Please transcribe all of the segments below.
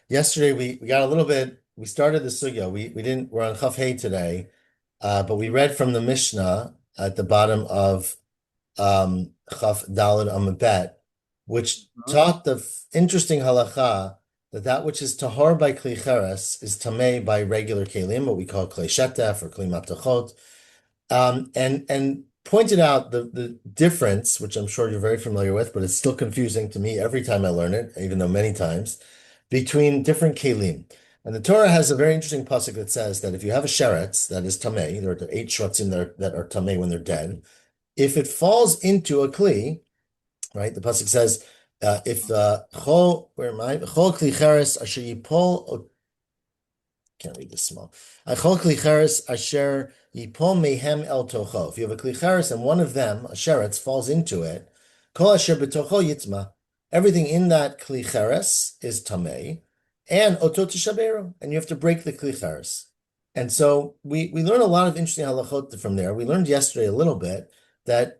Yesterday we got a little bit. We started the sugya. We're on Chaf Hey today, but we read from the Mishnah at the bottom of Chaf Daled Amud Bet, which Mhm. taught the interesting halacha that which is tahor by kli cheres is tamei by regular kelim, what we call klei shetef or kli matachot, and pointed out the difference, which I'm sure you're very familiar with, but it's still confusing to me every time I learn it, even though many times, between different kelim. And the Torah has a very interesting pasuk that says that if you have a sheretz that is tamei, there are eight shvatzim there that are tamei when they're dead. If it falls into a kli, right? The pasuk says, if chol, where am I? Chol kli cheres asher yipol, can't read this small. Achol klicheres asher yipol mehem el tocho. If you have a klicheres and one of them, a sheretz, falls into it, kol asher betocho yitzma. Everything in that klicheres is tamei, and oto tishaberu, and you have to break the klicheres. And so we learn a lot of interesting halachot from there. We learned yesterday a little bit that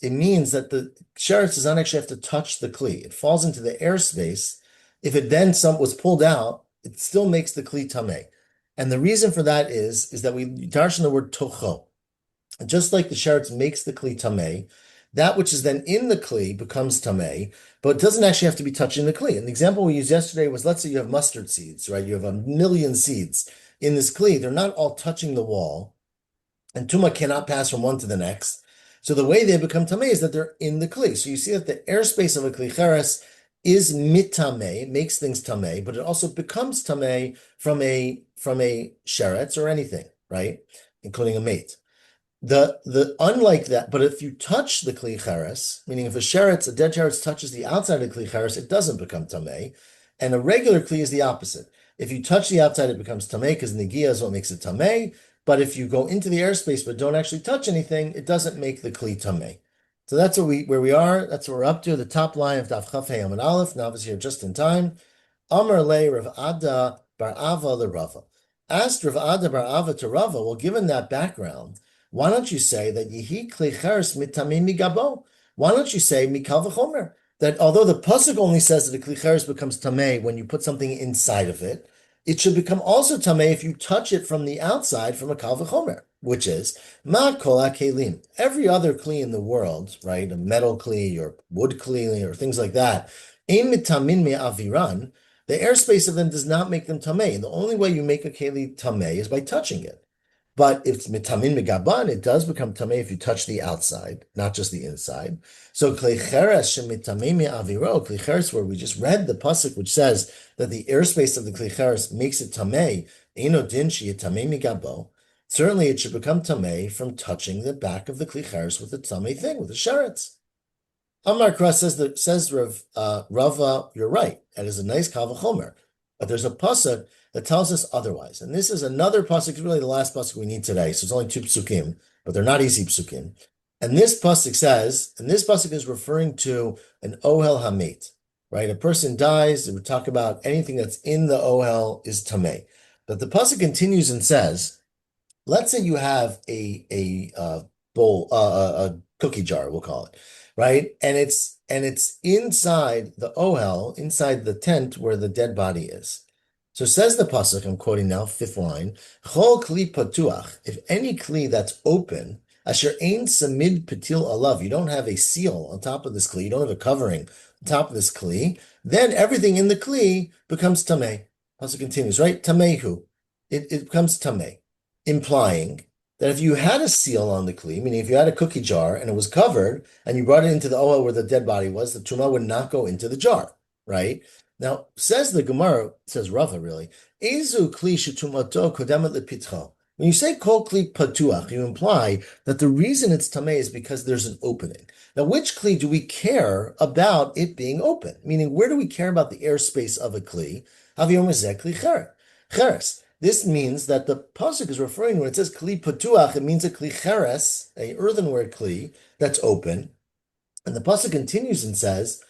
it means that the sheretz does not actually have to touch the kli. It falls into the airspace. If it then was pulled out, it still makes the kli tameh. And the reason for that is that we darshan the word tocho. And just like the sheretz makes the kli tameh, that which is then in the kli becomes tameh, but it doesn't actually have to be touching the kli. And the example we used yesterday was, let's say you have mustard seeds, right? You have a million seeds in this kli. They're not all touching the wall, and tuma cannot pass from one to the next. So the way they become tameh is that they're in the kli. So you see that the airspace of a kli cheres is mitameh, makes things tameh, but it also becomes tameh from a sheretz or anything, right? Including a mate. The unlike that, but if you touch the kli cheres, meaning if a dead sheretz touches the outside of the kli cheres, it doesn't become tameh, and a regular kli is the opposite. If you touch the outside, it becomes tameh because negia is what makes it tameh. But if you go into the airspace but don't actually touch anything, it doesn't make the kli tameh. So that's where we are. That's what we're up to. The top line of Daf Chaf Hey Amud Aleph. Now is here just in time. Amar le Rav Ada bar Ava le Rava. Asked Rav Ada bar Ava to Rava, well, given that background, why don't you say that Yehi Kli Cheres mitamim migabo? Why don't you say Mikal v'chomer? That although the pasuk only says that the Kli Cheres becomes tamei when you put something inside of it, it should become also tamei if you touch it from the outside from a kal v'chomer, which is ma kol kelim. Every other kli in the world, right, a metal kli or wood kli or things like that, ein mitamin me aviran. The airspace of them does not make them tamei. The only way you make a keli tamei is by touching it. But if it's mitamin megaban, it does become tamei if you touch the outside, not just the inside. So kleicheres shemitamei me'aviro, kleicheres, where we just read the pasuk, which says that the airspace of the kleicheres makes it tamei, eno din tamei megabo. Certainly, it should become tamei from touching the back of the kleicheres with the tamei thing, with the sheretz. Amar Kras says Rava, you're right. That is a nice kavachomer. But there's a pasuk that tells us otherwise. And this is another pasuk, really the last pasuk we need today. So it's only two psukim, but they're not easy psukim. And this pasuk says, and this pasuk is referring to an ohel hamet, right? A person dies, it would talk about anything that's in the ohel is tameh. But the pasuk continues and says, let's say you have a bowl, a cookie jar, we'll call it, right? And it's inside the ohel, inside the tent where the dead body is. So says the pasuk, I'm quoting now, fifth line, Chol kli patuach, if any kli that's open, asher ein samid patil alav, you don't have a seal on top of this kli, you don't have a covering on top of this kli, then everything in the kli becomes tameh. Pasuk continues, right? Tamehu. It becomes tameh, implying that if you had a seal on the kli, meaning if you had a cookie jar and it was covered and you brought it into the ohel where the dead body was, the tumah would not go into the jar, right? Now, says the Gemara, says Rava really, Ezu kli shetumato kodemet lepitcha. When you say kol kli patuach, you imply that the reason it's tameh is because there's an opening. Now, which kli do we care about it being open? Meaning, where do we care about the airspace of a kli? Haviyom ezeh kli cheres. This means that the pasuk is referring, when it says kli patuach, it means a kli cheres, a earthenware kli that's open. And the pasuk continues and says,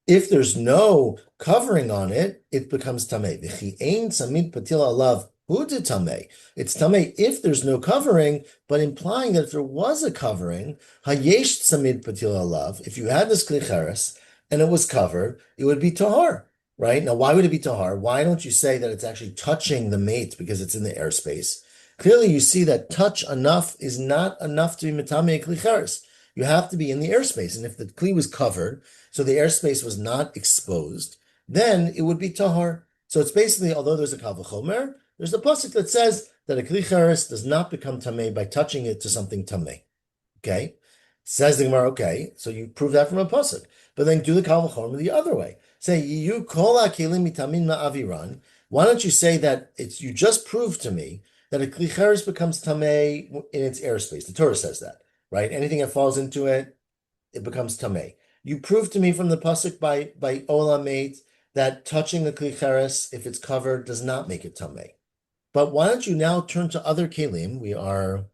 if there's no covering on it, it becomes tameh. V'chi ein samid patil alav hu tameh. It's tameh if there's no covering, but implying that if there was a covering, hayesh samid patil alav. If you had this kli cheres and it was covered, it would be tahor. right? Now, why would it be tahar? Why don't you say that it's actually touching the mate because it's in the airspace? Clearly, you see that touch enough is not enough to be mitame kli cheres. You have to be in the airspace, and if the kli was covered, so the airspace was not exposed, then it would be tahar. So it's basically, although there's a kal v'chomer, there's a pasuk that says that a kli cheres does not become tameh by touching it to something tameh. Okay, says the Gemara. Okay, so you prove that from a pasuk, but then do the kal v'chomer the other way. Say you kol kelim mitamin ma'aviran. Why don't you say that it's you just proved to me that a kli cheres becomes tameh in its airspace? The Torah says that, right? Anything that falls into it, it becomes tameh. You proved to me from the pasuk by olam mate that touching a kli cheres, if it's covered, does not make it tameh. But why don't you now turn to other kelim? We are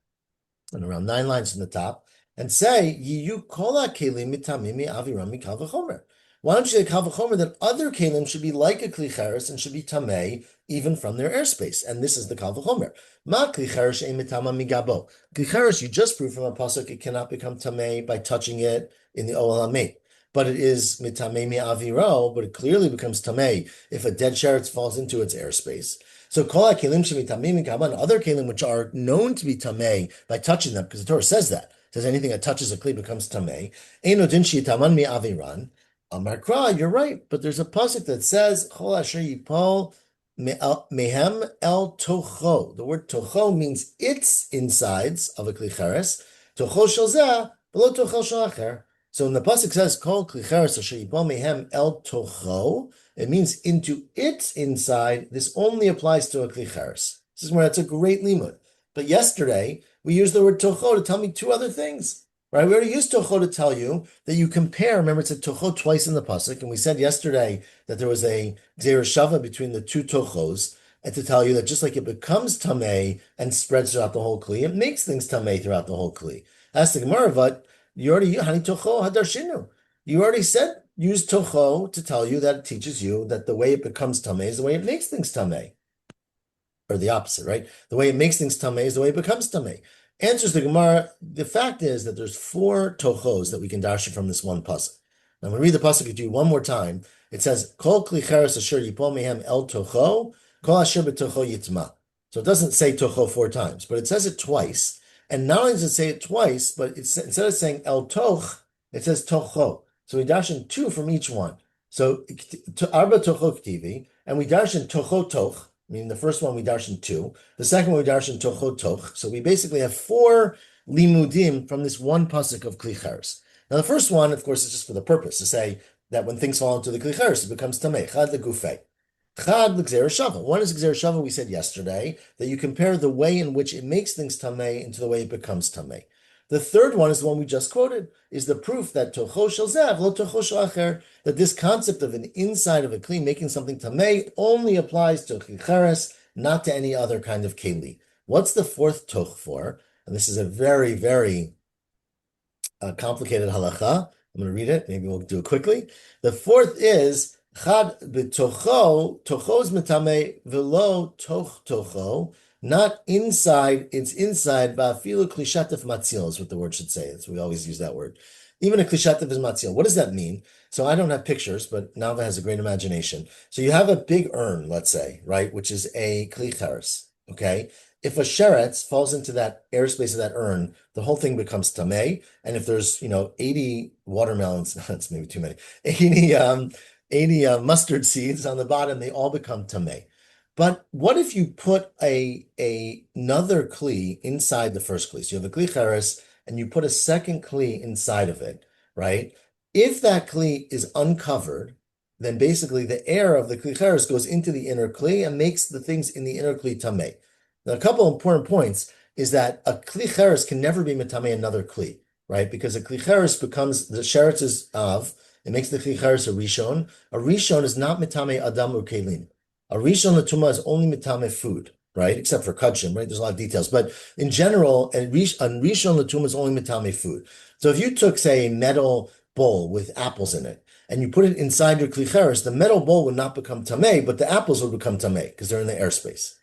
and around 9 lines from the top, and say, Yiyu kola kelim mitamimi aviram mikal v'chomer. Why don't you say kal v'chomer that other kelim should be like a kli cheres and should be tamei even from their airspace? And this is the kal v'chomer. Ma kli cheres she'en mitama migabo. Kli cheres, you just proved from a pasuk it cannot become tamei by touching it in the Olam Meit. But it is mitamei mi aviro, but it clearly becomes tamei if a dead sheretz falls into its airspace. So kol kelim shemitamim kaban, other kelim which are known to be tamei by touching them, because the Torah says that. It says anything that touches a kli becomes tamei. Eino din shitaman mi aviran. Amar Kra, you're right, but there's a pasuk that says chol asher yipol mehem el tocho. The word tocho means its insides of a kli cheres. Tocho shel zeh, below tocho shel acher. So when the pasuk says kol kli cheres asher yipol mehem el tocho, it means into its inside. This only applies to a kli cheres. This is where it's a great limud. But yesterday, we used the word tocho to tell me two other things. Right? We already used tocho to tell you that you compare. Remember, it said tocho twice in the pasuk, and we said yesterday that there was a gzeir shava between the two tochos, and to tell you that just like it becomes tamei and spreads throughout the whole kli, it makes things tamei throughout the whole kli. Ask the Gemara, but you already hani tocho hadarshinu. You already said use tocho to tell you that it teaches you that the way it becomes tamei is the way it makes things tamei, or the opposite, right? The way it makes things tamei is the way it becomes tamei. Answers the Gemara. The fact is that there's 4 tochos that we can darshan from this one pasuk. I'm going to read the pasuk to you one more time. It says, "Kol kli cheres asher yipol mehem el tocho, kol asher betocho yitma." So it doesn't say tocho 4 times, but it says it twice. And not only does it say it twice, but instead of saying el toch, it says tocho. So we darshan 2 from each one. So arba tocho ktivi, and we darshan tocho toch. Meaning the first one we darshan 2, the second one we darshan tocho toch. So we basically have 4 limudim from this one pasuk of kli cheres. Now the first one, of course, is just for the purpose to say that when things fall into the kli cheres, it becomes tamei. Chad legufei. Chad legzeir shava. One is gzeir shava. We said yesterday that you compare the way in which it makes things tamei into the way it becomes tamei. The third one is the one we just quoted, is the proof that tocho shel zev lo tocho shel acher, that this concept of an inside of a kli making something tamei only applies to kli cheres, not to any other kind of keli. What's the fourth toch for? And this is a very, very complicated halacha. I'm going to read it. Maybe we'll do it quickly. The fourth is chad b'tocho, tocho's metame velo toch tocho. Not inside, it's inside. Ba'afilu klishatif matzil is what the word should say. That's we always use that word. Even a klishatif is matzil. What does that mean? So I don't have pictures, but Nava has a great imagination. So you have a big urn, let's say, right, which is a kli cheres. Okay, if a sheretz falls into that airspace of that urn, the whole thing becomes tamei. And if there's 80 watermelons, that's maybe too many, 80 mustard seeds on the bottom, they all become tamei. But what if you put another kli inside the first kli? So you have a kli cheres and you put a second kli inside of it, right? If that kli is uncovered, then basically the air of the kli cheres goes into the inner kli and makes the things in the inner kli tamei. Now, a couple important points is that a kli cheres can never be metamei another kli, right? Because a kli cheres becomes the sheretz's of, it makes the kli cheres a rishon. A rishon is not metamei adam or kelim. A rishon l'tumah is only mitame food, right? Except for kudshim, right? There's a lot of details. But in general, a rishon l'tumah is only mitame food. So if you took, say, a metal bowl with apples in it, and you put it inside your kli cheres, the metal bowl would not become tamei, but the apples would become tamei because they're in the airspace.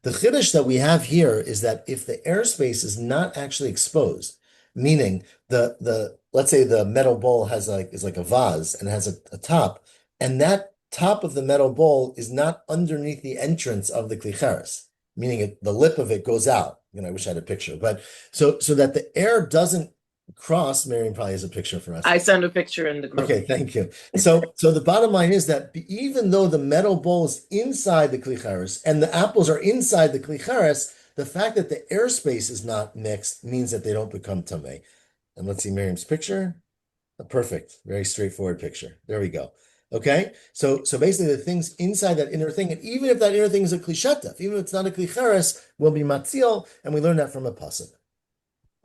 The chiddush that we have here is that if the airspace is not actually exposed, meaning the let's say the metal bowl is like a vase and has a top, and that top of the metal bowl is not underneath the entrance of the klicheres, meaning the lip of it goes out. I wish I had a picture, but so that the air doesn't cross. Miriam probably has a picture for us. I sent a picture in the group. Okay, thank you. So the bottom line is that even though the metal bowl is inside the klicheres and the apples are inside the klicheres, the fact that the airspace is not mixed means that they don't become tamei. And let's see Miriam's picture. Perfect. Very straightforward picture. There we go. Okay. So basically the things inside that inner thing, and even if that inner thing is a klishetef, even if it's not a klicheres, will be matzil, and we learn that from a pasuk.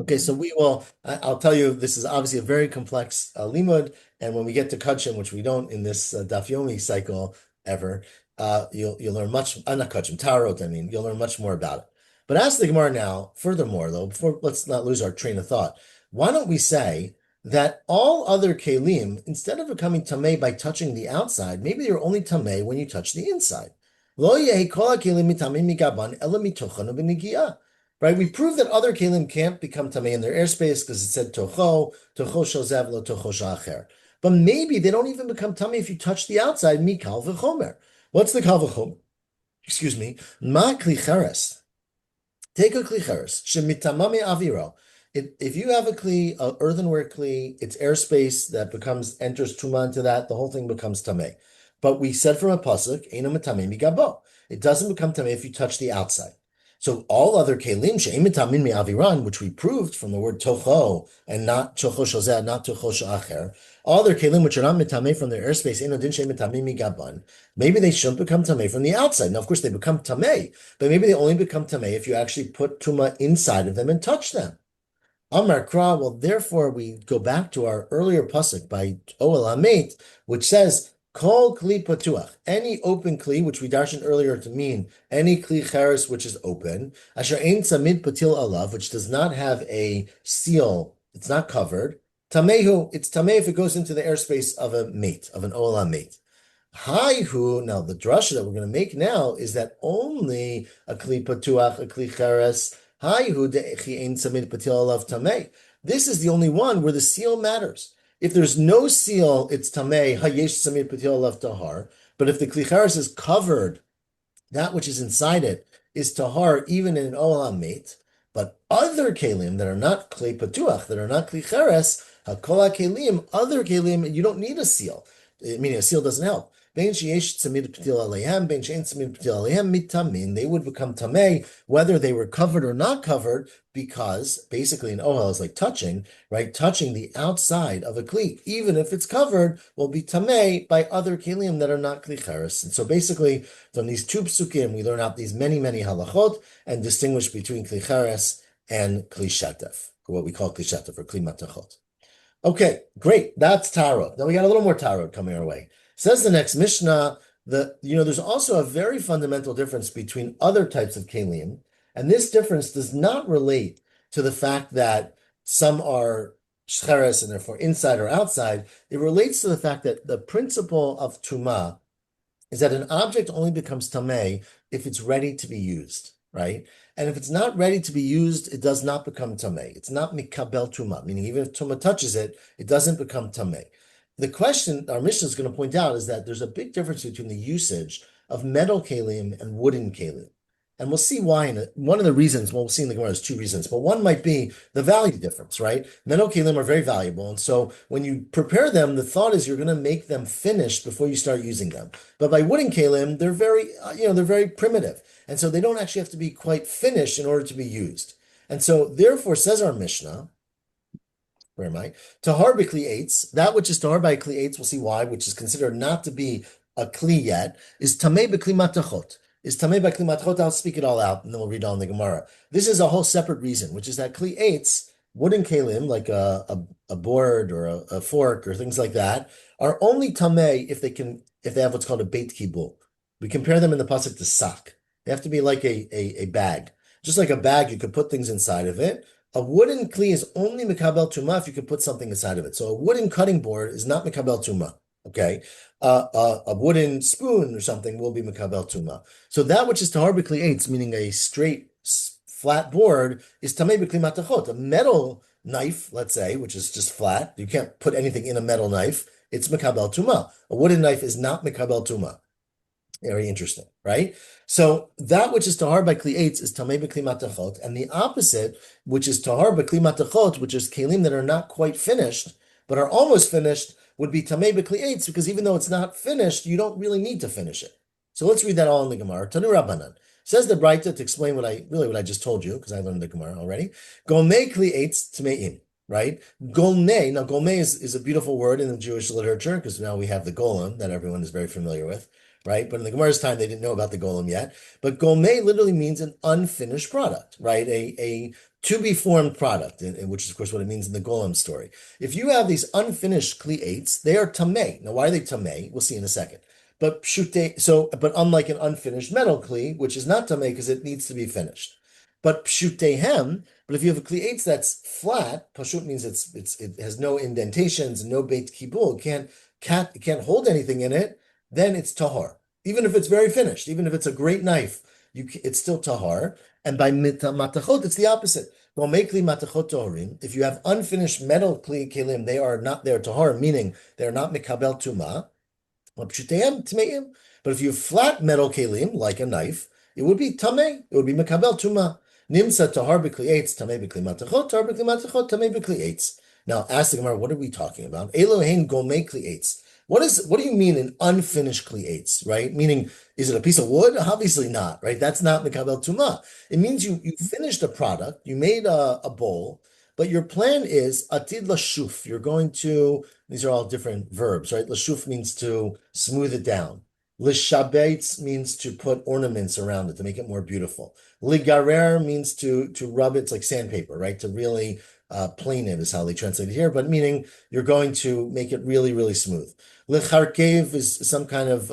Okay, so I'll tell you, this is obviously a very complex limud, and when we get to Kachim, which we don't in this Daf Yomi cycle ever, you'll learn much, not Kachim, Tarot, I mean, you'll learn much more about it. But ask the Gemara now, furthermore, though, let's not lose our train of thought, why don't we say that all other kelim, instead of becoming tamei by touching the outside, maybe they're only tamei when you touch the inside? Lo yehi kol hakelim mitamei migaban ela mitochanu b'negiyah. Right? We proved that other kelim can't become tamei in their airspace because it said tocho shozev lo tocho sha'acher. But maybe they don't even become tamei if you touch the outside, mi kal v'chomer. What's the kal v'chomer? Excuse me. Ma klicheres. Take a klicheres. Shemitamame aviro. If you have a kli, an earthenware kli, it's airspace that enters tuma into that, the whole thing becomes tamei. But we said from a pasuk, eino metamei migabo. It doesn't become tamei if you touch the outside. So all other kelim she'imitamin mi aviran, which we proved from the word tocho and not tocho shozeh, not tocho sha'acher, all other kelim which are not mitamei from their airspace, eno din she'imitamin mi gaban, maybe they shouldn't become tamei from the outside. Now, of course, they become tamei, but maybe they only become tamei if you actually put tuma inside of them and touch them. Amar Kra, well, therefore we go back to our earlier pasuk by Oel Hamet, which says, Kol kli patuach, any open kli, which we darshan earlier to mean any kli cheres which is open, asher ein samid patil alav, which does not have a seal, it's not covered, tamehu, it's tameh if it goes into the airspace of a mate, of an Oel Hamet. Haihu, now the drasha that we're going to make now is that only a kli patuach, a kli cheres, this is the only one where the seal matters. If there's no seal, it's tamei hayesh samid patil alav tahar. But if the klicheres is covered, that which is inside it is tahar even in an olam mate. But other kelim that are not klei patuach, that are not klicheres, hakol kelim, other kelim, you don't need a seal. Meaning a seal doesn't help. They would become tamei, whether they were covered or not covered, because basically an ohel is like touching, right? Touching the outside of a kli, even if it's covered, will be tamei by other kelim that are not klicheres. And so basically, from these two psukim, we learn out these many, many halachot and distinguish between klicheres and klishatef, or what we call klishatef or klimatachot. Okay, great. That's tarot. Now we got a little more tarot coming our way. Says the next Mishnah that, there's also a very fundamental difference between other types of kelim, and this difference does not relate to the fact that some are shcheres and therefore inside or outside. It relates to the fact that the principle of tuma is that an object only becomes tamei if it's ready to be used, right? And if it's not ready to be used, it does not become tamei. It's not mikabel tuma, meaning even if tuma touches it, it doesn't become tamei. The question our Mishnah is going to point out is that there's a big difference between the usage of metal kalim and wooden kalim. And we'll see why. One of the reasons, we'll see in the Gemara, there's two reasons, but one might be the value difference, right? Metal kalim are very valuable. And so when you prepare them, the thought is you're going to make them finished before you start using them. But by wooden kalim, they're very primitive. And so they don't actually have to be quite finished in order to be used. And so therefore, says our Mishnah, where am I? Tahar b'kli eitz, that which is tahar by kli eitz, we'll see why, which is considered not to be a kli yet, is tamei b'kli matachot. Is tamei b'kli matachot, I'll speak it all out, and then we'll read on the Gemara. This is a whole separate reason, which is that kli eitz, wooden kalim, like a board or a fork or things like that, are only tamei if they have what's called a beit kibul. We compare them in the pasuk to sak. They have to be like a bag. Just like a bag, you could put things inside of it. A wooden kli is only mikabel tuma if you could put something inside of it. So a wooden cutting board is not mikabel tuma. Okay, a wooden spoon or something will be mikabel tuma. So that which is tahar b'kli eitz, meaning a straight flat board, is tamei b'kli matachot. A metal knife, let's say, which is just flat, you can't put anything in a metal knife. it's Mekabel Tuma. A wooden knife is not Mekabel Tuma. Very interesting, right? So that which is tahar by kli eitz is tamei b'kli matachot, and the opposite, which is tahar b'kli matachot, which is kelim that are not quite finished but are almost finished, would be tamei b'kli eitz, because even though it's not finished, you don't really need to finish it. So let's read that all in the Gemara. Tanu Rabbanan says the Braita to explain what I just told you, because I learned the Gemara already. Golmei kli eitz tmeim. Right? Golmei. Now, golmei is a beautiful word in the Jewish literature because now we have the golem that everyone is very familiar with, right? But in the Gemara's time, they didn't know about the golem yet. But golmei literally means an unfinished product, right? A to be formed product, which is, of course, what it means in the golem story. If you have these unfinished kli eitz, they are tamei. Now, why are they tamei? We'll see in a second. But but unlike an unfinished metal kli, which is not tamei because it needs to be finished. But pshutehem, but if you have a kli eitz that's flat, pashut means it has no indentations, no beit kibul, it can't hold anything in it, then it's tahar. Even if it's very finished, even if it's a great knife, it's still tahar. And by matachot, it's the opposite. If you have unfinished metal kli kelim, they are tahar, meaning they're not mikabel tuma. But if you have flat metal kelim, like a knife, it would be tameh, it would be mikabel tuma. Nimsa tahar b'kli eitz, tameh b'kli matachot, tahar b'kli matachot, tameh b'kli eitz. Now, ask the Gemara, what are we talking about? Elohein gomei kli eitz. What do you mean an unfinished kli eitz, right? Meaning, is it a piece of wood? Obviously not, right? That's not mikabel tuma. It means you finished a product, you made a bowl, but your plan is atid lashuf. You're going to, these are all different verbs, right? Lashuf means to smooth it down. Lishabetz means to put ornaments around it to make it more beautiful. Ligarer means to rub it. It's like sandpaper, right? To really plane it is how they translate it here, but meaning you're going to make it really, really smooth. Licharkev is some kind of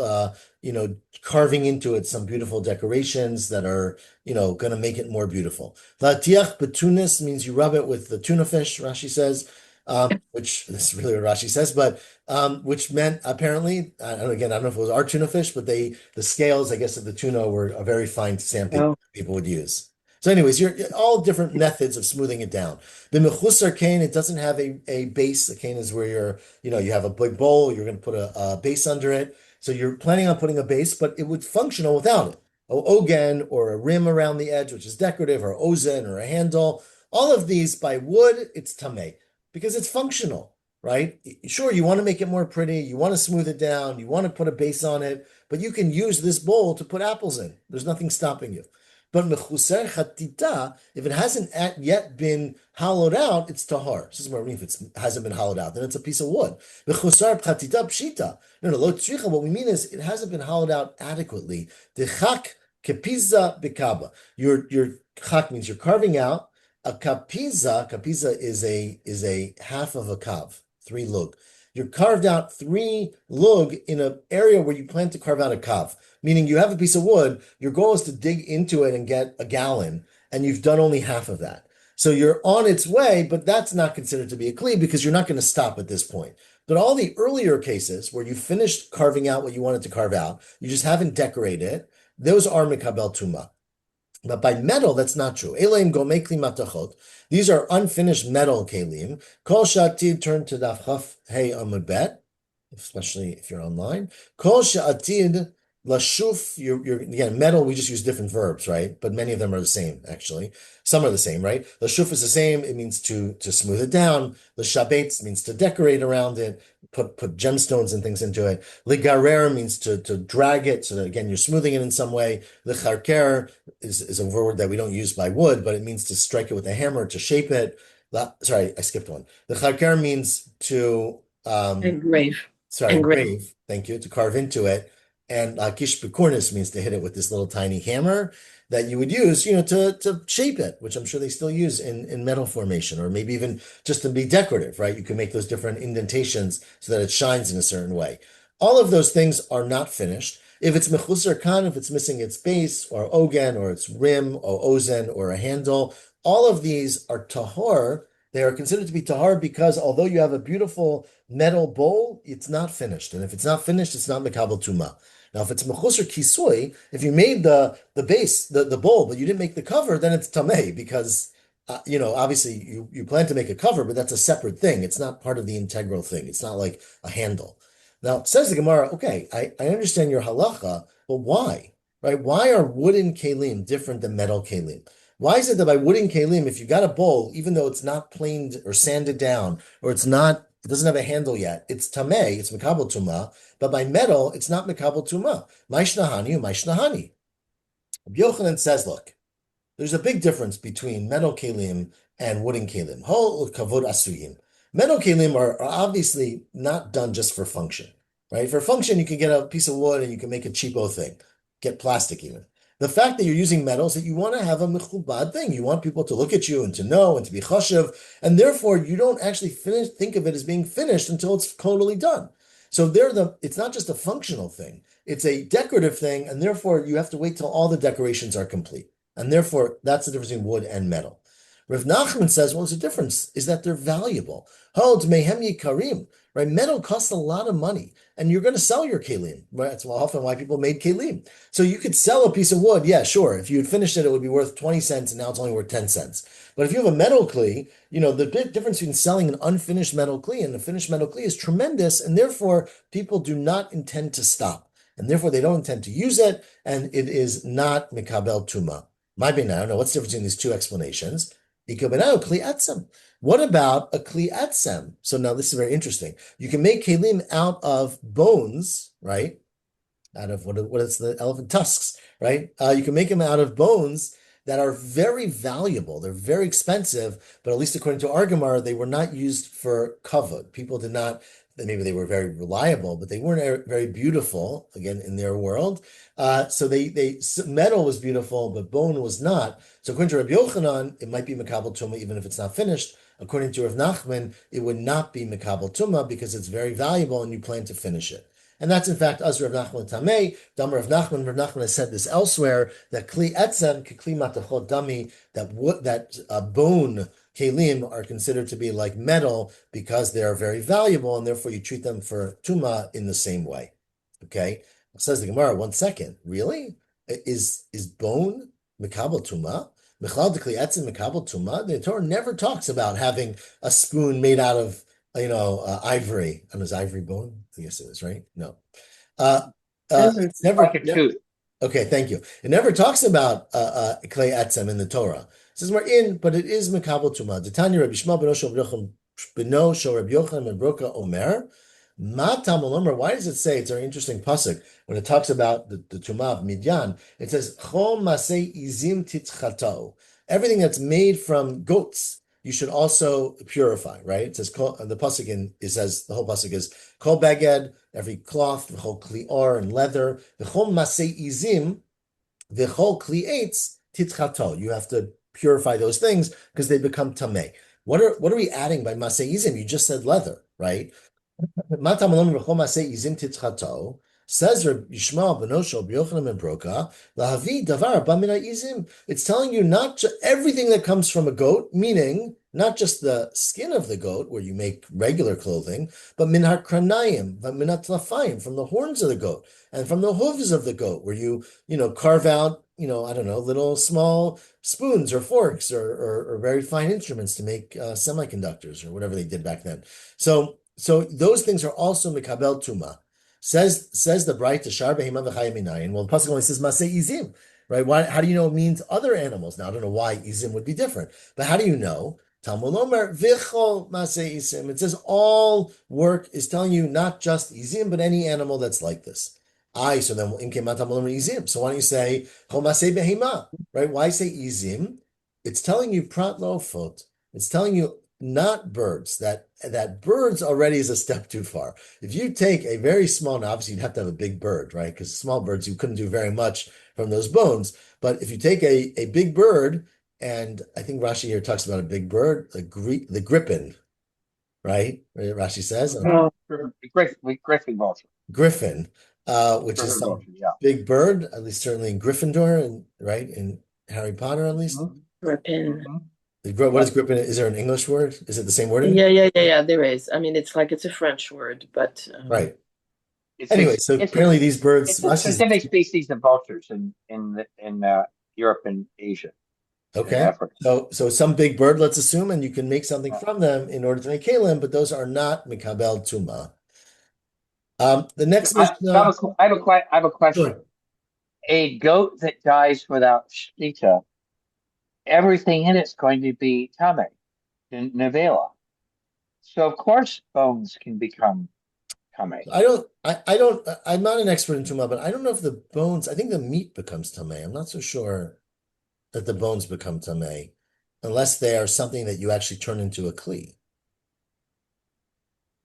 carving into it some beautiful decorations that are going to make it more beautiful. Latiach betunis means you rub it with the tuna fish. Rashi says. Which this is really what Rashi says, but which meant apparently, I don't know if it was our tuna fish, but the scales, I guess, of the tuna were a very fine sandpaper people would use. So, anyways, you're all different methods of smoothing it down. The mechusar cane, it doesn't have a base. The cane is where you have a big bowl, you're going to put a base under it. So you're planning on putting a base, but it would functional without it. Ogen or a rim around the edge, which is decorative, or ozen or a handle. All of these by wood, it's tameh. Because it's functional, right? Sure, you want to make it more pretty, you want to smooth it down, you want to put a base on it, but you can use this bowl to put apples in. There's nothing stopping you. But mechuser chatita, if it hasn't yet been hollowed out, it's tahar. This is what I mean. If it hasn't been hollowed out, then it's a piece of wood. Mechusar chatita pshita. No, lo tzricha. What we mean is it hasn't been hollowed out adequately. Dechak kepiza bekaba. Your chak means you're carving out. A kapiza is a half of a kav, 3 lug. You're carved out 3 lug in an area where you plan to carve out a kav, meaning you have a piece of wood, your goal is to dig into it and get a gallon, and you've done only half of that. So you're on its way, but that's not considered to be a kli because you're not going to stop at this point. But all the earlier cases where you finished carving out what you wanted to carve out, you just haven't decorated it, those are mikabel tuma. But by metal, that's not true. Elaim gomei kli matachot. These are unfinished metal kelim. Kol sha'atid, turn to daf chaf hey amud bet, especially if you're online. Kol sha'atid lashuf. You're again metal. We just use different verbs, right? But many of them are the same. Actually, some are the same, right? Lashuf is the same. It means to smooth it down. L'shabetz means to decorate around it. Put gemstones and things into it. Ligarer means to drag it, so that again you're smoothing it in some way. Licharker is a word that we don't use by wood, but it means to strike it with a hammer to shape it. Sorry, I skipped one. Licharker means to engrave. Engrave. Thank you. To carve into it. And kish bekornis means to hit it with this little tiny hammer that you would use, to shape it, which I'm sure they still use in metal formation, or maybe even just to be decorative, right? You can make those different indentations so that it shines in a certain way. All of those things are not finished. If it's mechusar kan, if it's missing its base, or ogen, or its rim, or ozen, or a handle, all of these are tahar. They are considered to be tahar because although you have a beautiful metal bowl, it's not finished. And if it's not finished, it's not mekabel tuma. Now, if it's mechusar kisui, if you made the base, the bowl, but you didn't make the cover, then it's tameh because Obviously you plan to make a cover, but that's a separate thing. It's not part of the integral thing. It's not like a handle. Now, says the Gemara, okay, I understand your halacha, but why? Right? Why are wooden kalim different than metal kalim? Why is it that by wooden kalim, if you got a bowl, even though it's not planed or sanded down, or it doesn't have a handle yet, it's tameh, it's mikabel tuma, but by metal, it's not mikabel tuma. Maishnahani, maishnahani. Yochanan says, look, there's a big difference between metal kalim and wooden kalim. Hol kavod asuyim. Metal kalim are obviously not done just for function, right? For function, you can get a piece of wood and you can make a cheapo thing, get plastic even. The fact that you're using metal is that you want to have a mechubad thing. You want people to look at you and to know and to be chashiv, and therefore you don't actually think of it as being finished until it's totally done. So it's not just a functional thing; it's a decorative thing, and therefore you have to wait till all the decorations are complete. And therefore, that's the difference between wood and metal. Rav Nachman says, well, there's a difference, is that they're valuable. Hold mehem yikarim, right? Metal costs a lot of money, and you're going to sell your kelim. Right? That's often why people made kelim. So you could sell a piece of wood, yeah, sure. If you had finished it, it would be worth 20 cents, and now it's only worth 10 cents. But if you have a metal kli, the big difference between selling an unfinished metal kli and a finished metal kli is tremendous, and therefore people do not intend to stop. And therefore they don't intend to use it, and it is not mikabel tuma. My bina, I don't know what's the difference between these two explanations. What about a kli etzem? So now this is very interesting. You can make kelim out of bones, right? Out of what is the elephant tusks, right? You can make them out of bones that are very valuable. They're very expensive, but at least according to our Gemara, they were not used for kavod. People did not. Maybe they were very reliable, but they weren't very beautiful. Again, in their world, so metal was beautiful, but bone was not. So according to Rabbi Yochanan, it might be Makabel Tuma even if it's not finished. According to Rav Nachman, it would not be Makabel Tuma because it's very valuable and you plan to finish it. And that's in fact us Rav Nachman Tamei, Damar Rav Nachman. Rav Nachman has said this elsewhere that Kli Etzem, Kli Matachot Dami, that bone kelim are considered to be like metal because they are very valuable, and therefore you treat them for tuma in the same way. Okay, says the Gemara. 1 second, really? Is bone mikabel tuma? Mechlal dekli etzem mikabel tuma? The Torah never talks about having a spoon made out of ivory. And is ivory bone? I guess it is, right? No. It's Never. like a tooth. Okay, thank you. It never talks about klei etzem in the Torah. It says we're in, but it is mekabel tuma. Tanya Rabbi Shmuel beno shel Rabbi Yochanan ben Broka Omer. Ma Talmud Omer. Why does it say it's a very interesting pasuk when it talks about the tuma of Midyan? It says chol masei izim titchato. Everything that's made from goats, you should also purify. Right? It says the pasuk it says the whole pasuk is kol baged, every cloth, the whole klior and leather, the chol masei izim, the whole klietz titchato. You have to purify those things because they become tameh. What are we adding by masei izim? You just said leather, right? Says Yishmael Benoshel B'Yochanan ben Broka, Lahavi Davar Bamina Izim. It's telling you not everything that comes from a goat, meaning not just the skin of the goat, where you make regular clothing, but min hakranayim, but min hatlafayim, from the horns of the goat, and from the hooves of the goat, where you carve out, I don't know, little small spoons or forks or very fine instruments to make semiconductors or whatever they did back then. So those things are also mikabel tuma. Says the bright to Shar Behema v'chayaminayin. Well, the pasuk only says masei izim, right? Why? How do you know it means other animals? Now I don't know why izim would be different, but how do you know? Talmud Omer v'chol masei izim. It says all work is telling you not just izim, but any animal that's like this. So then imkemat Talmud Omer izim. So why don't you say chol masei behema, right? Why say izim? It's telling you prat lo fot. It's telling you not birds. That birds already is a step too far. If you take a very small, now obviously you'd have to have a big bird, right? Because small birds, you couldn't do very much from those bones. But if you take a big bird, and I think Rashi here talks about a big bird, the griffin, right? Rashi says Griffin vulture. Griffin, which is some Vulture, yeah. big bird, at least certainly in Gryffindor, and right in Harry Potter, at least. Griffin. What is griffin? Is there an English word? Is it the same wording? Yeah, there is. I mean, it's a French word, but right. Anyway, so apparently these birds. It's a specific species of vultures in Europe and Asia. in Okay. Africa. So some big bird, let's assume, and you can make something from them in order to make kalim, but those are not mikabel tuma. The next Mishnah, I have a question. sure. A goat that dies without shchita, everything in it's going to be tame, nevela. So of course bones can become tame. I'm not an expert in tuma, but I don't know if the bones, I think the meat becomes tamei. I'm not so sure that the bones become tamei, unless they are something that you actually turn into a kli.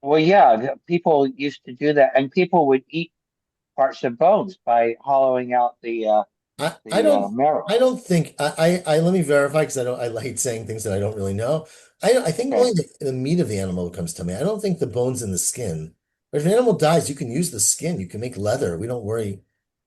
Well, yeah, people used to do that, and people would eat parts of bones by hollowing out I don't marrow. I don't think I let me verify because I hate saying things that I don't really know. I think Okay, only the meat of the animal comes to me. I don't think the bones and the skin. But if an animal dies, you can use the skin. You can make leather. We don't worry.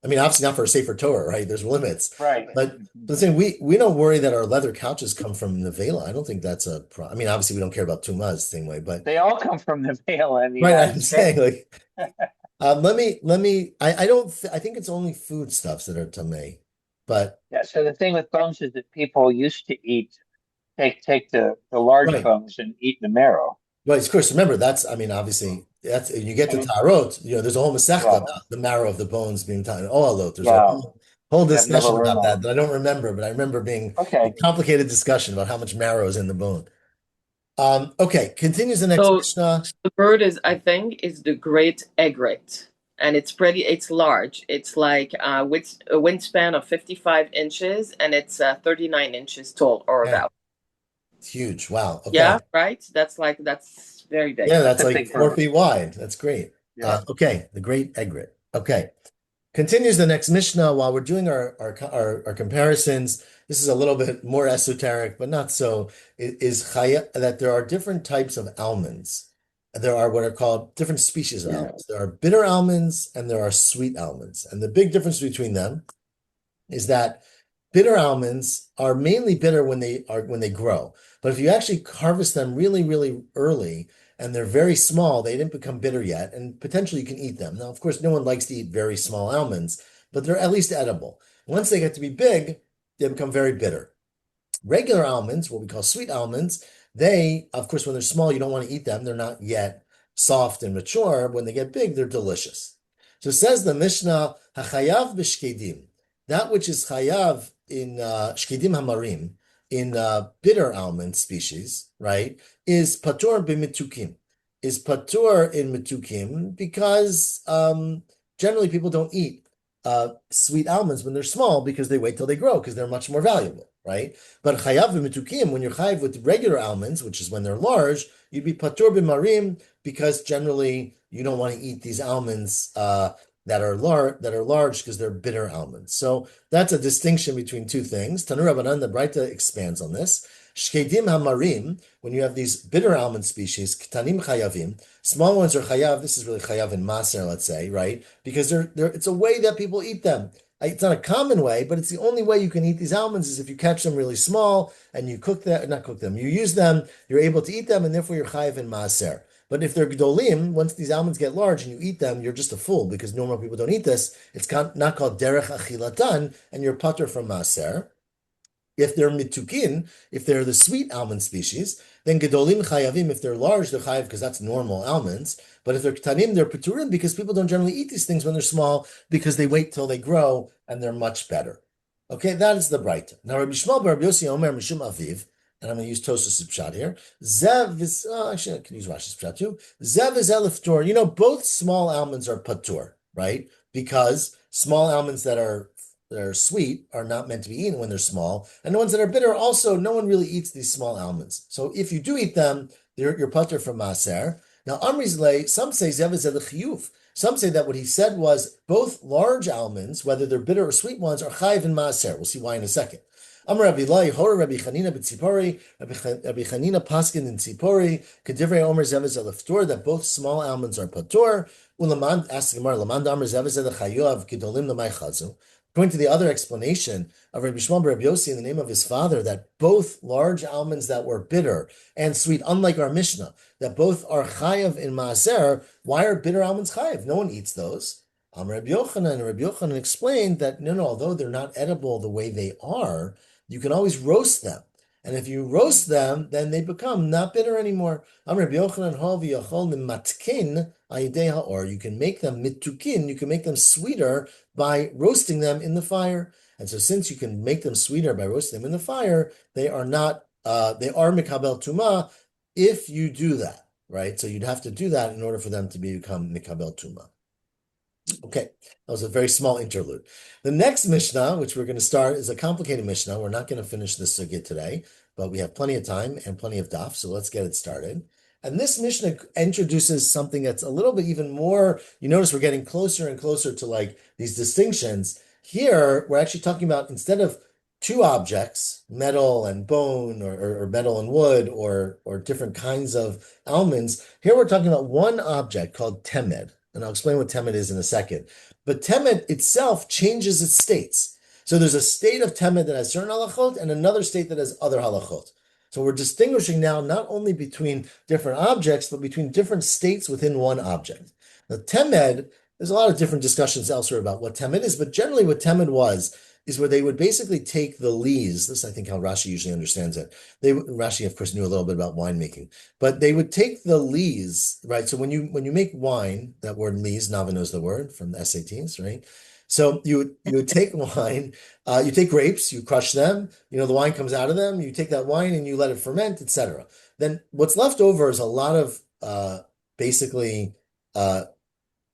I mean, obviously not for a safer Torah, right? There's limits. right. But saying we don't worry that our leather couches come from Nevela. I don't think that's a problem. I mean, obviously we don't care about tumas the same way, but They all come from Nevela in the right, United I'm saying States. like I don't th I think it's only foodstuffs that are tamei. But Yeah, so the thing with bones is that people used to eat take the large right. bones and eat the marrow. Right, of course. Remember, that's, I mean, obviously, that's, you get to And tarot, there's a whole masechta yeah, about the marrow of the bones being taught. Oh, look, there's a yeah, whole I've never discussion learned about that. that I don't remember, but I remember being a Okay, complicated discussion about how much marrow is in the bone. Okay, continues the next So Mishnah. the bird is, I think, is the great egret, and it's large. It's like with a wingspan of 55 inches, and it's 39 inches tall or Okay, about. it's huge. Wow. Okay. Yeah, right. That's very big. Yeah, that's that's a like big four bird. feet wide. That's great. Yeah. Okay, the great egret. Okay. Continues the next Mishnah while we're doing our comparisons. This is a little bit more esoteric, but not so. Is chaya that there are different types of almonds. There are what are called different species of almonds. There are bitter almonds and there are sweet almonds. And the big difference between them is that bitter almonds are mainly bitter when they grow. But if you actually harvest them really, really early and they're very small, they didn't become bitter yet, and potentially you can eat them. Now, of course, no one likes to eat very small almonds, but they're at least edible. Once they get to be big, they become very bitter. Regular almonds, what we call sweet almonds, they, of course, when they're small, you don't want to eat them. They're not yet soft and mature. When they get big, they're delicious. So it says the Mishnah, Hachayav b'shkedim, that which is chayav in shkedim hamarim, in bitter almond species, right, is patur b'mitukim, is patur in mitukim because generally people don't eat sweet almonds when they're small because they wait till they grow because they're much more valuable, right? But chayav v'mitukim, when you're chayav with regular almonds, which is when they're large, you'd be patur b'marim because generally you don't want to eat these almonds that are large because they're bitter almonds. So that's a distinction between two things. Tanu Rabbanan, the Braita expands on this. Shkedim hamarim, when you have these bitter almond species, ktanim chayavim, small ones are chayav. This is really chayav in maser, let's say, right? Because it's a way that people eat them. It's not a common way, but it's the only way you can eat these almonds is if you catch them really small and you cook them, not cook them, you use them, you're able to eat them, and therefore you're chayav in maser. But if they're gedolim, once these almonds get large and you eat them, you're just a fool because normal people don't eat this. It's not called derech achilatan, and you're pater from maser. If they're mitukin, if they're the sweet almond species, then gedolim chayavim. If they're large, they're chayav because that's normal almonds. But if they're ktanim, they're peturim because people don't generally eat these things when they're small because they wait till they grow and they're much better. Okay, that is the bright. Now Rabbi Shmuel bar Rabbi Yossi Omer Mishum Aviv, and I'm going to use Tosfos pshat here. Zev is actually I can use Rashi's pshat too. Zev is eliftor. You know, both small almonds are patur, right? Because small almonds that are sweet are not meant to be eaten when they're small, and the ones that are bitter also no one really eats these small almonds. So if you do eat them, you're patur from maser. Now Amri's lay, some say zev is chiyuv. Some say that what he said was both large almonds, whether they're bitter or sweet ones, are chayiv in maaser. We'll see why in a second. Amar Rabbi Lai, Hora Rabbi Chanina b'tzipori, Rabbi Chanina paskin in tzipori, Kedivrei Omer zevez eleftor, that both small almonds are patur. Ulamand, ask Gemara, Lamand Amar zevez elechayuv, Gedolim lemay chazu. According to the other explanation of Rabbi Shmuel bar Rabbi Yossi in the name of his father, that both large almonds that were bitter and sweet, unlike our Mishnah, that both are chayav in maaser. Why are bitter almonds chayav? No one eats those. Rabbi Yochanan explained that no, although they're not edible the way they are, you can always roast them. And if you roast them, then they become not bitter anymore. Or you can make them mitukin, you can make them sweeter by roasting them in the fire. And so since you can make them sweeter by roasting them in the fire, they are not, they are mikabel tuma if you do that, right? So you'd have to do that in order for them to become mikabel tuma. Okay, that was a very small interlude. The next Mishnah, which we're going to start, is a complicated Mishnah. We're not going to finish this sugya today, but we have plenty of time and plenty of daf, so let's get it started. And this Mishnah introduces something that's a little bit even more, you notice we're getting closer and closer to like these distinctions. Here, we're actually talking about instead of two objects, metal and bone, or metal and wood, or different kinds of almonds, here we're talking about one object called temed. And I'll explain what temed is in a second. But temed itself changes its states. So there's a state of temed that has certain halachot and another state that has other halachot. So we're distinguishing now not only between different objects, but between different states within one object. Now, temed, there's a lot of different discussions elsewhere about what temed is, but generally what temed was is where they would basically take the lees. This, I think, how Rashi usually understands it. Rashi, of course, knew a little bit about winemaking, but they would take the lees, right? So when you make wine, that word lees, Nava knows the word from the SATs, right? So you would take wine, you take grapes, you crush them, the wine comes out of them, you take that wine and you let it ferment, etc. Then what's left over is a lot of basically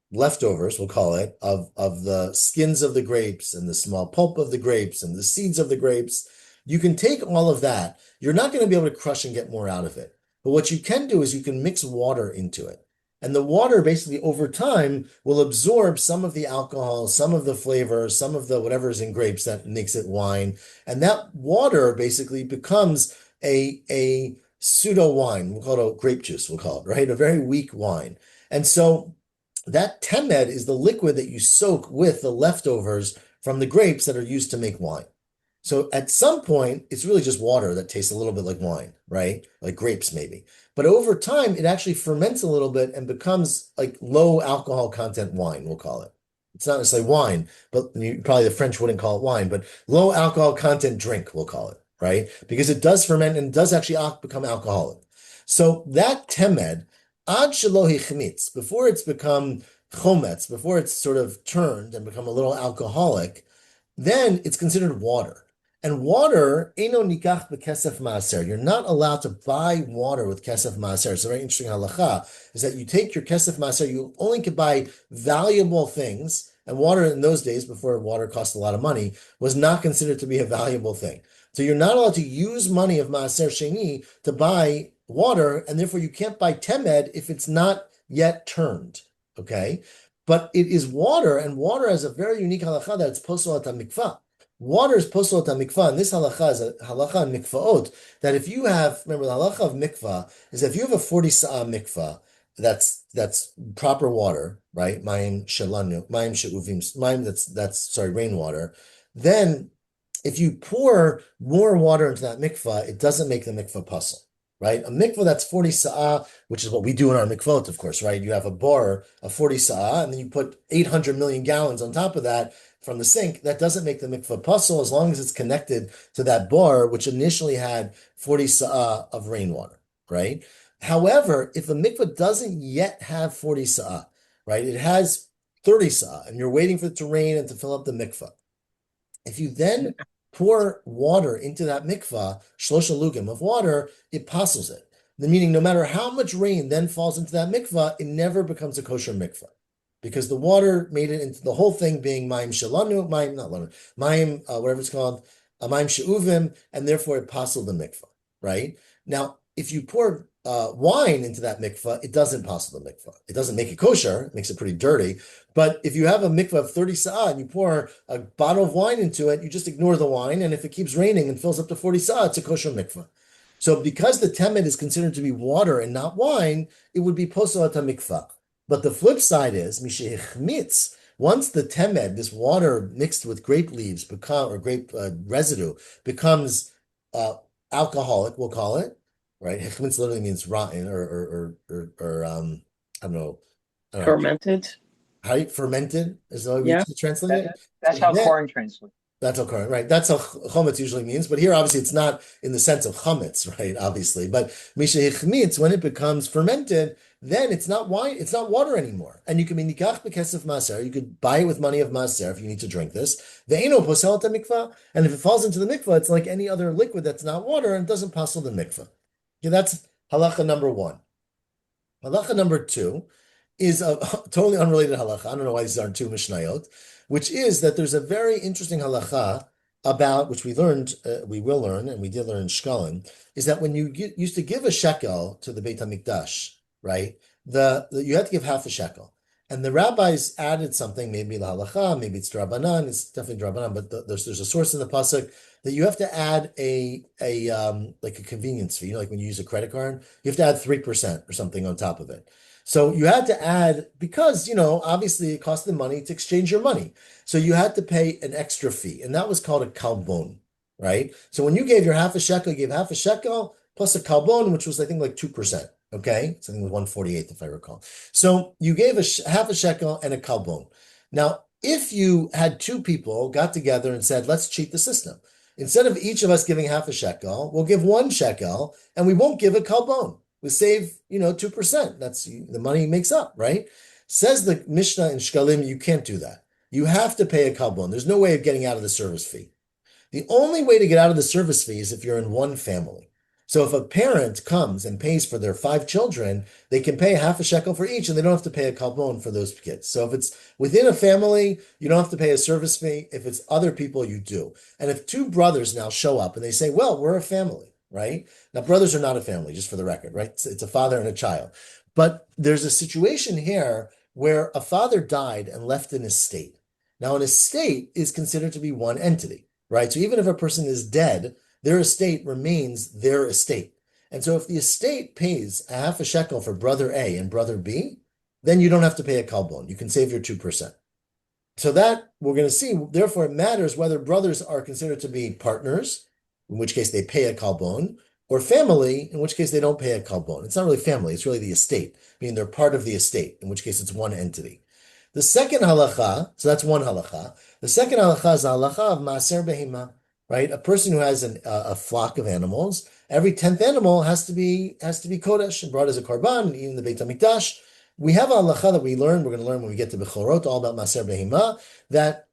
leftovers, we'll call it, of the skins of the grapes and the small pulp of the grapes and the seeds of the grapes. You can take all of that. You're not going to be able to crush and get more out of it. But what you can do is you can mix water into it. And the water basically over time will absorb some of the alcohol, some of the flavor, some of the whatever's in grapes that makes it wine. And that water basically becomes a pseudo wine. We'll call it a grape juice, we'll call it, right? A very weak wine. And so that temed is the liquid that you soak with the leftovers from the grapes that are used to make wine. So at some point, it's really just water that tastes a little bit like wine, right? Like grapes maybe. But over time, it actually ferments a little bit and becomes like low alcohol content wine, we'll call it. It's not necessarily wine, but probably the French wouldn't call it wine, but low alcohol content drink, we'll call it, right? Because it does ferment and does actually become alcoholic. So that temed, ad shelo hichmitz, before it's become chometz, before it's sort of turned and become a little alcoholic, then it's considered water. And water, eino nikach bekesef maaser. You're not allowed to buy water with kesef maaser. It's a very interesting halacha, is that you take your kesef maaser, you only can buy valuable things, and water in those days, before water cost a lot of money, was not considered to be a valuable thing. So you're not allowed to use money of maaser sheni to buy water, and therefore you can't buy temed if it's not yet turned, okay? But it is water, and water has a very unique halacha that it's posel at mikvah. Water is posel at mikvah, and this halacha is a halacha in mikvaot, that if you have, remember the halacha of mikvah, is if you have a 40 sa'ah mikvah, that's proper water, right? Mayim shelanu, mayim she'uvim, mayim that's rainwater. Then if you pour more water into that mikvah, it doesn't make the mikvah puzzle, right? A mikvah that's 40 sa'ah, which is what we do in our mikvot, of course, right? You have a bar of 40 sa'ah, and then you put 800 million gallons on top of that from the sink. That doesn't make the mikvah puzzle as long as it's connected to that bar, which initially had 40 sa'ah of rainwater, right? However, if the mikvah doesn't yet have 40 sa'ah, right? It has 30 sa'ah, and you're waiting for it to rain and to fill up the mikvah. If you then pour water into that mikvah, shlosha lugim of water, it passes it. The meaning, no matter how much rain then falls into that mikvah, it never becomes a kosher mikvah. Because the water made it into the whole thing being mayim shelanu, mayim, not lanu, mayim, whatever it's called, mayim she'uvim, and therefore it passes the mikvah, right? Now, if you pour wine into that mikvah, it doesn't pass the mikvah. It doesn't make it kosher, it makes it pretty dirty. But if you have a mikvah of 30 sa'ah and you pour a bottle of wine into it, you just ignore the wine, and if it keeps raining and fills up to 40 sa'ah, it's a kosher mikvah. So because the temed is considered to be water and not wine, it would be posel at mikvah. But the flip side is, mishechichmitz, once the temed, this water mixed with grape leaves, or grape residue, becomes alcoholic, we'll call it, right? Hechmitz literally means rotten, or I don't know. Fermented. How fermented is the way we Yeah. translate it. That's how corn translates. That's current, right? That's how chometz usually means. But here, obviously, it's not in the sense of chametz, right? Obviously, but misha hichmitz, when it becomes fermented, then it's not wine, it's not water anymore. And you can be nikach bekesef maaser. You could buy it with money of maaser if you need to drink this. Ve'eno posel ta mikvah, and if it falls into the mikvah, it's like any other liquid that's not water and it doesn't passel the mikvah. Okay, that's halacha number one. Halacha number two is a totally unrelated halacha. I don't know why these aren't two mishnayot, which is that there's a very interesting halacha about which we learned, we will learn, and we did learn in Shkolin, is that when you used to give a shekel to the Beit Hamikdash, right? You had to give half a shekel, and the rabbis added something, maybe the halacha, maybe it's drabanan, it's definitely drabanan, but there's a source in the pasuk that you have to add a like a convenience fee, like when you use a credit card, you have to add 3% or something on top of it. So you had to add, because, obviously it cost them money to exchange your money. So you had to pay an extra fee, and that was called a kalbon, right? So when you gave your half a shekel, you gave half a shekel plus a kalbon, which was, I think, like 2%. Okay. So I think it was 148, if I recall. So you gave half a shekel and a kalbon. Now, if you had two people got together and said, let's cheat the system. Instead of each of us giving half a shekel, we'll give 1 shekel and we won't give a kalbon. We save, 2%. That's the money makes up, right? Says the Mishnah in Shkalim, you can't do that. You have to pay a kalbon. There's no way of getting out of the service fee. The only way to get out of the service fee is if you're in one family. So if a parent comes and pays for their 5 children, they can pay half a shekel for each, and they don't have to pay a kalbon for those kids. So if it's within a family, you don't have to pay a service fee. If it's other people, you do. And if two brothers now show up and they say, well, we're a family, right? Now, brothers are not a family, just for the record, right? It's a father and a child. But there's a situation here where a father died and left an estate. Now, an estate is considered to be one entity, right? So even if a person is dead, their estate remains their estate. And so if the estate pays a half a shekel for brother A and brother B, then you don't have to pay a kalbon. You can save your 2%. So that we're going to see, therefore it matters whether brothers are considered to be partners, in which case they pay a kalbon, or family, in which case they don't pay a kalbon. It's not really family, it's really the estate, meaning they're part of the estate, in which case it's one entity. The second halacha, so that's one halacha. The second halacha is the halacha of maaser behima, right? A person who has a flock of animals, every 10th animal has to be kodesh and brought as a korban, eaten in the Beit HaMikdash. We have a halacha that we're going to learn when we get to Bechorot, all about maaser behima, that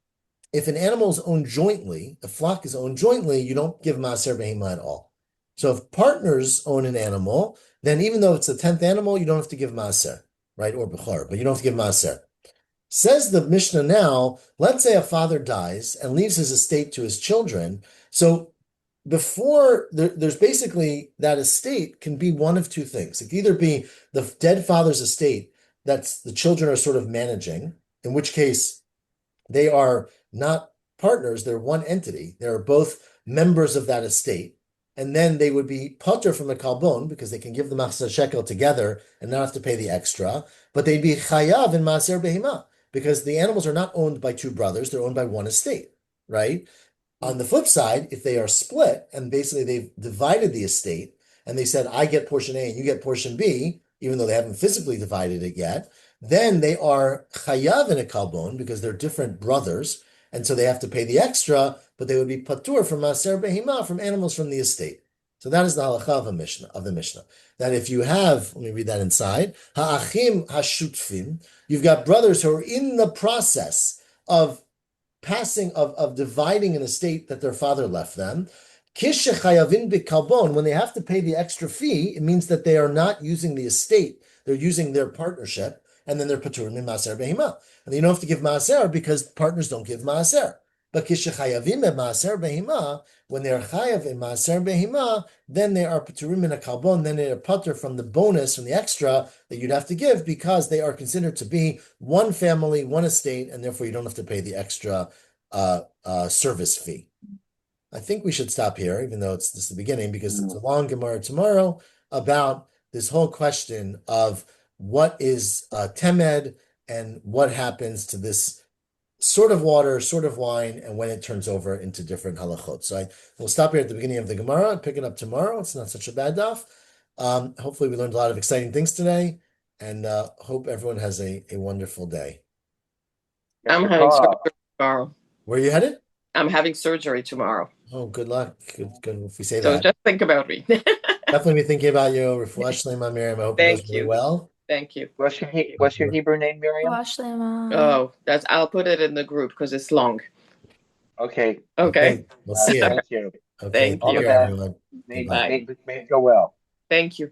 if an animal is owned jointly, a flock is owned jointly, you don't give maaser behima at all. So if partners own an animal, then even though it's the 10th animal, you don't have to give maaser, right? Or bechor, but you don't have to give maaser. Says the Mishnah now, let's say a father dies and leaves his estate to his children. So before there's basically that estate can be one of two things. It can either be the dead father's estate that's the children are sort of managing, in which case they are not partners, they're one entity. They're both members of that estate. And then they would be pater from a kalbon because they can give the machzor shekel together and not have to pay the extra. But they'd be chayav in maaser behima because the animals are not owned by two brothers, they're owned by one estate, right? On the flip side, if they are split and basically they've divided the estate and they said, I get portion A and you get portion B, even though they haven't physically divided it yet, then they are chayav in a kalbon because they're different brothers, and so they have to pay the extra, but they would be patur from maaser behima, from animals from the estate. So that is the halacha of the Mishnah. That if you have, let me read that inside, ha'achim hashutfim, you've got brothers who are in the process of dividing an estate that their father left them. Kish chayavin b'kalbon, when they have to pay the extra fee, it means that they are not using the estate, they're using their partnership, and then they're paturim in maaser behima. And you don't have to give maaser because partners don't give maaser. But kish chayavim maaser behima, when they are chayav in maaser behima, then they are paturim in a kalbon, then they are patur from the bonus, from the extra that you'd have to give because they are considered to be one family, one estate, and therefore you don't have to pay the extra service fee. I think we should stop here, even though this is the beginning, because it's a long Gemara tomorrow about this whole question of what is temed and what happens to this sort of water, sort of wine, and when it turns over into different halachot. So we'll stop here at the beginning of the Gemara and pick it up tomorrow. It's not such a bad daf. Hopefully we learned a lot of exciting things today, and hope everyone has a wonderful day. I'm having surgery tomorrow. Where are you headed? I'm having surgery tomorrow. Oh, good luck. Good if we say So that. just think about me. Definitely be thinking about you. Refuah shlema, Miriam. I hope it goes Thank really you. well. Thank you. What's your Hebrew name, Miriam? Oh, I'll put it in the group because it's long. Okay. Okay. We'll see you. Thank you. Okay, Thank All take the you. care, best. everyone. May, Bye-bye. Bye. may it go well. Thank you.